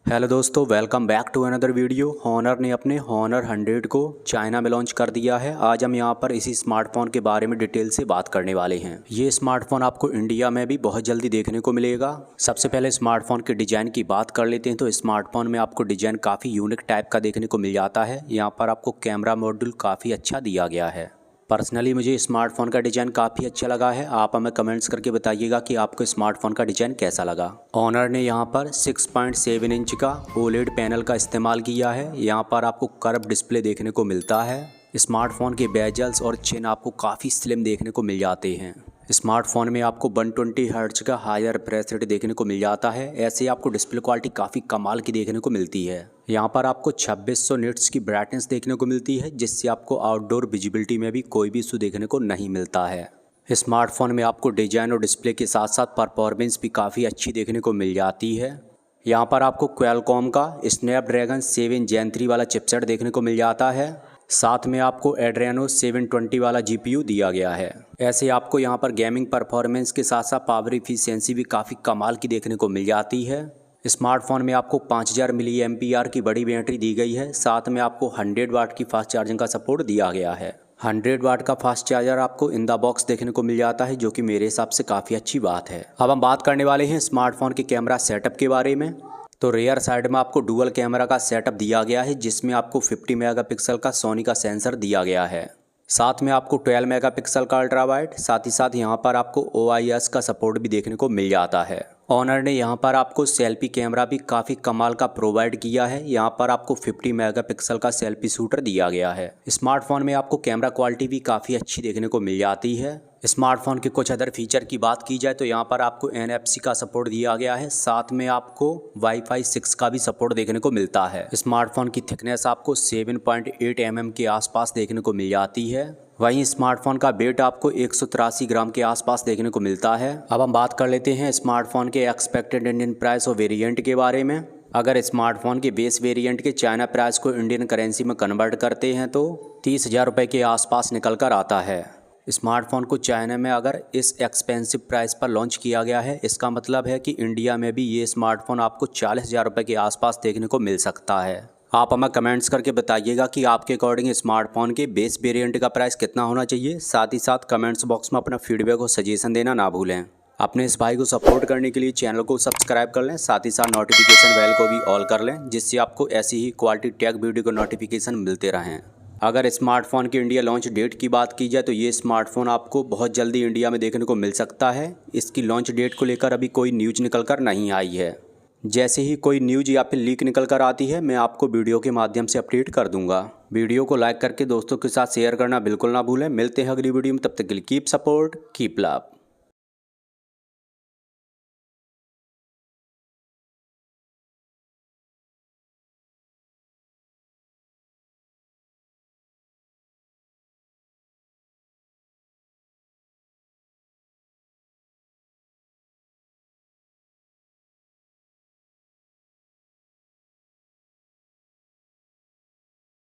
Hello दोस्तों, welcome back to another video. Honor ने अपने हॉनर 100 को चाइना में लॉन्च कर दिया है। आज हम यहां पर इसी स्मार्टफोन के बारे में डिटेल से बात करने वाले हैं। ये स्मार्टफोन आपको इंडिया में भी बहुत जल्दी देखने को मिलेगा। सबसे पहले स्मार्टफोन के डिज़ाइन की बात कर लेते हैं। तो स्मार्टफोन में आपको डिज़ाइन काफ़ी यूनिक टाइप का देखने को मिल जाता है। यहाँ पर आपको कैमरा मॉड्यूल काफ़ी अच्छा दिया गया है। पर्सनली मुझे स्मार्टफोन का डिज़ाइन काफ़ी अच्छा लगा है। आप हमें कमेंट्स करके बताइएगा कि आपको स्मार्टफोन का डिज़ाइन कैसा लगा। ऑनर ने यहाँ पर 6.7 इंच का ओलेड पैनल का इस्तेमाल किया है। यहाँ पर आपको कर्व डिस्प्ले देखने को मिलता है। स्मार्टफोन के बेजल्स और चिन आपको काफ़ी स्लिम देखने को मिल जाते हैं। स्मार्टफोन में आपको 120 हर्ट्ज का हायर रिफ्रेश रेट देखने को मिल जाता है। ऐसे आपको डिस्प्ले क्वालिटी काफ़ी कमाल की देखने को मिलती है। यहाँ पर आपको 2600 निट्स की ब्राइटनेस देखने को मिलती है, जिससे आपको आउटडोर विजिबिलिटी में भी कोई भी इशू देखने को नहीं मिलता है। स्मार्टफोन में आपको डिज़ाइन और डिस्प्ले के साथ साथ परफॉर्मेंस भी काफ़ी अच्छी देखने को मिल जाती है। यहाँ पर आपको क्वालकॉम का स्नैपड्रैगन 7 Gen 3 वाला चिपसेट देखने को मिल जाता है। साथ में आपको एड्रेनो 720 वाला GPU दिया गया है। ऐसे आपको यहाँ पर गेमिंग परफॉर्मेंस के साथ साथ पावर इफिशियंसी भी काफ़ी कमाल की देखने को मिल जाती है। स्मार्टफोन में आपको 5000 मिली एम्पीआर की बड़ी बैटरी दी गई है। साथ में आपको 100 वाट की फास्ट चार्जिंग का सपोर्ट दिया गया है। 100 वाट का फास्ट चार्जर आपको इन द बॉक्स देखने को मिल जाता है, जो कि मेरे हिसाब से काफ़ी अच्छी बात है। अब हम बात करने वाले हैं स्मार्टफोन के कैमरा सेटअप के बारे में। तो रियर साइड में आपको डुअल कैमरा का सेटअप दिया गया है, जिसमें आपको 50 मेगापिक्सल का सोनी का सेंसर दिया गया है। साथ में आपको 12 मेगापिक्सल का अल्ट्रा वाइड, साथ ही साथ यहाँ पर आपको OIS का सपोर्ट भी देखने को मिल जाता है। ऑनर ने यहाँ पर आपको सेल्फी कैमरा भी काफ़ी कमाल का प्रोवाइड किया है। यहाँ पर आपको 50 मेगापिक्सल का सेल्फी शूटर दिया गया है। स्मार्टफोन में आपको कैमरा क्वालिटी भी काफ़ी अच्छी देखने को मिल जाती है। स्मार्टफोन के कुछ अदर फीचर की बात की जाए तो यहाँ पर आपको NFC का सपोर्ट दिया गया है। साथ में आपको Wi-Fi 6 का भी सपोर्ट देखने को मिलता है। स्मार्टफोन की थिकनेस आपको 7.8 mm के आसपास देखने को मिल जाती है। वहीं स्मार्टफोन का वेट आपको 183 ग्राम के आसपास देखने को मिलता है। अब हम बात कर लेते हैं स्मार्टफोन के एक्सपेक्टेड इंडियन प्राइस और वेरिएंट के बारे में। अगर स्मार्टफोन के बेस वेरिएंट के चाइना प्राइस को इंडियन करेंसी में कन्वर्ट करते हैं तो 30,000 रुपये के आसपास निकल कर आता है। स्मार्टफोन को चाइना में अगर इस एक्सपेंसिव प्राइस पर लॉन्च किया गया है, इसका मतलब है कि इंडिया में भी ये स्मार्टफोन आपको 40,000 रुपये के आसपास देखने को मिल सकता है। आप हमें कमेंट्स करके बताइएगा कि आपके अकॉर्डिंग स्मार्टफोन के बेस वेरिएंट का प्राइस कितना होना चाहिए। साथ ही साथ कमेंट्स बॉक्स में अपना फीडबैक और सजेशन देना ना भूलें। अपने इस भाई को सपोर्ट करने के लिए चैनल को सब्सक्राइब कर लें, साथ ही साथ नोटिफिकेशन बेल को भी ऑल कर लें, जिससे आपको ऐसी ही क्वालिटी टेक वीडियो को नोटिफिकेशन मिलते रहें। अगर स्मार्टफोन की इंडिया लॉन्च डेट की बात की जाए तो ये स्मार्टफोन आपको बहुत जल्दी इंडिया में देखने को मिल सकता है। इसकी लॉन्च डेट को लेकर अभी कोई न्यूज़ निकल कर नहीं आई है। जैसे ही कोई न्यूज़ या फिर लीक निकल कर आती है, मैं आपको वीडियो के माध्यम से अपडेट कर दूंगा। वीडियो को लाइक करके दोस्तों के साथ शेयर करना बिल्कुल ना भूलें। मिलते हैं अगली वीडियो में, तब तक के लिए कीप सपोर्ट, कीप लव।